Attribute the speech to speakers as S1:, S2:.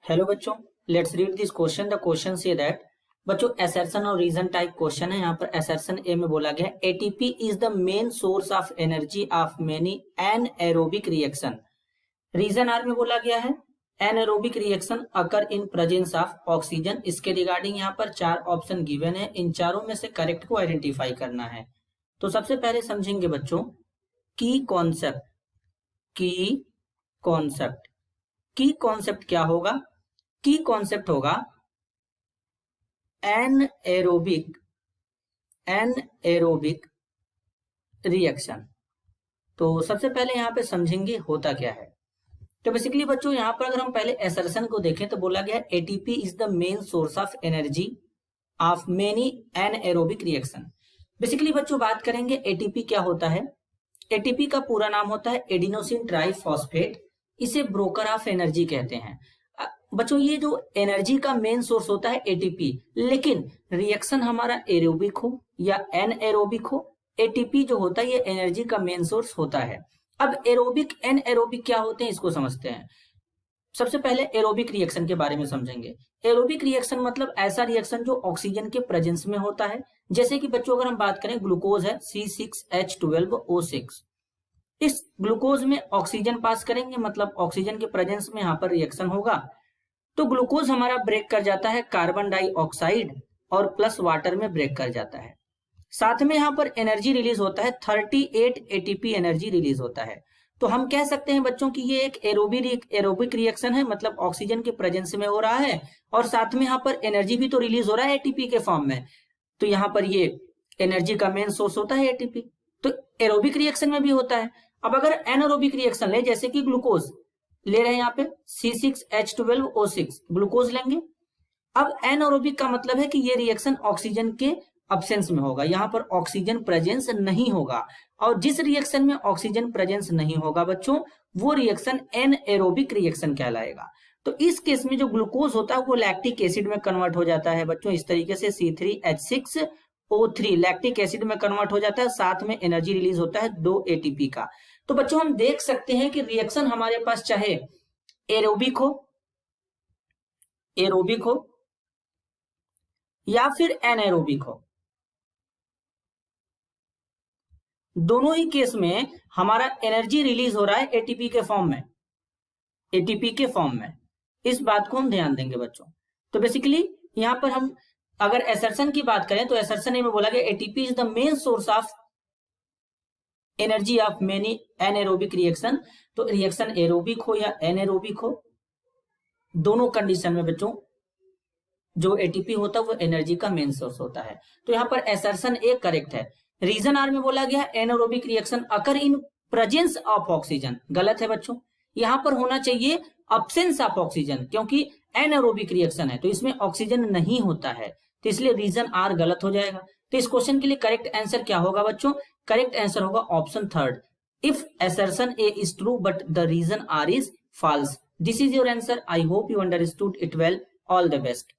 S1: Hello बच्चों, let's read this question. The question says that बच्चों assertion और reason type question है। यहाँ पर असर्शन ए में बोला गया ATP is the main source of energy of many anaerobic reaction. Reason R में बोला गया है anaerobic reaction occur in presence of oxygen. इसके रिगार्डिंग यहाँ पर 4 ऑप्शन गिवन है, इन चारों में से करेक्ट को आइडेंटिफाई करना है। तो सबसे पहले समझेंगे बच्चों की कॉन्सेप्ट। की कॉन्सेप्ट क्या होगा? की कॉन्सेप्ट होगा एनएरोबिक रिएक्शन। तो सबसे पहले यहाँ पे समझेंगे होता क्या है। तो बेसिकली बच्चों यहाँ पर अगर हम पहले असर्शन को देखें तो बोला गया ATP is the main source of energy of many anaerobic reaction. Basically बच्चों बात करेंगे एटीपी क्या होता है। एटीपी का पूरा नाम होता है एडिनोसिन ट्राइफॉस्फेट। इसे ब्रोकर ऑफ एनर्जी कहते हैं। बच्चों ये जो एनर्जी का मेन सोर्स होता है एटीपी, लेकिन रिएक्शन हमारा एरोबिक हो या एनएरोबिक हो, एटीपी जो होता है ये एनर्जी का मेन सोर्स होता है। अब एरोबिक एनएरोबिक क्या होते हैं इसको समझते हैं। सबसे पहले एरोबिक रिएक्शन के बारे में समझेंगे। एरोबिक रिएक्शन मतलब ऐसा रिएक्शन जो ऑक्सीजन के प्रेजेंस में होता है। जैसे कि बच्चों अगर हम बात करें ग्लूकोज है C6H12O6, इस ग्लूकोज में ऑक्सीजन पास करेंगे मतलब ऑक्सीजन के प्रेजेंस में यहाँ पर रिएक्शन होगा। तो ग्लूकोज हमारा ब्रेक कर जाता है कार्बन डाइऑक्साइड और प्लस वाटर में ब्रेक कर जाता है। साथ में यहाँ पर एनर्जी रिलीज होता है 38 एटीपी एनर्जी रिलीज होता है। तो हम कह सकते हैं बच्चों की ये एक एरोबिक रिएक्शन है, मतलब ऑक्सीजन के प्रेजेंस में हो रहा है और साथ में यहाँ पर एनर्जी भी तो रिलीज हो रहा है एटीपी के फॉर्म में। तो यहाँ पर ये एनर्जी का मेन सोर्स होता है एटीपी। तो एरोबिक रिएक्शन में भी होता है। अब अगर एनारोबिक रिएक्शन ले, जैसे कि ग्लूकोज ले रहे हैं यहाँ पे C6H12O6 ग्लूकोज लेंगे। अब एनारोबिक का मतलब है कि ये रिएक्शन ऑक्सीजन के अब्सेंस में होगा, यहाँ पर ऑक्सीजन प्रेजेंस नहीं होगा। और जिस रिएक्शन में ऑक्सीजन प्रेजेंस नहीं होगा बच्चों, वो रिएक्शन एनएरोबिक रिएक्शन कहलाएगा। तो इस केस में जो ग्लूकोज होता है वो लैक्टिक एसिड में कन्वर्ट हो जाता है बच्चों। इस तरीके से C3H6O3 लैक्टिक एसिड में कन्वर्ट हो जाता है, साथ में एनर्जी रिलीज होता है 2 एटीपी का। तो बच्चों हम देख सकते हैं कि रिएक्शन हमारे पास चाहे एरोबिक हो या फिर एनएरोबिक हो, दोनों ही केस में हमारा एनर्जी रिलीज हो रहा है एटीपी के फॉर्म में। इस बात को हम ध्यान देंगे बच्चों। तो बेसिकली यहां पर हम अगर असर्शन की बात करें तो असर्शन में बोला गया ATP is the main source of energy of many anaerobic reaction. तो रिएक्शन एरोबिक हो या एनएरोबिक हो, दोनों कंडीशन में बच्चों जो एटीपी होता है वो एनर्जी का मेन सोर्स होता है। तो यहाँ पर असर्शन ए करेक्ट है। रीजन आर में बोला गया anaerobic reaction occur in presence of oxygen, गलत है बच्चों। यहाँ पर होना चाहिए अब्सेंस ऑफ ऑक्सीजन, क्योंकि एनएरोबिक रिएक्शन है तो इसमें ऑक्सीजन नहीं होता है, तो इसलिए रीजन आर गलत हो जाएगा। तो इस क्वेश्चन के लिए करेक्ट आंसर क्या होगा बच्चों? करेक्ट आंसर होगा option 3, if assertion A is true but the reason R is false. This is your answer. I hope you understood it well. All the best.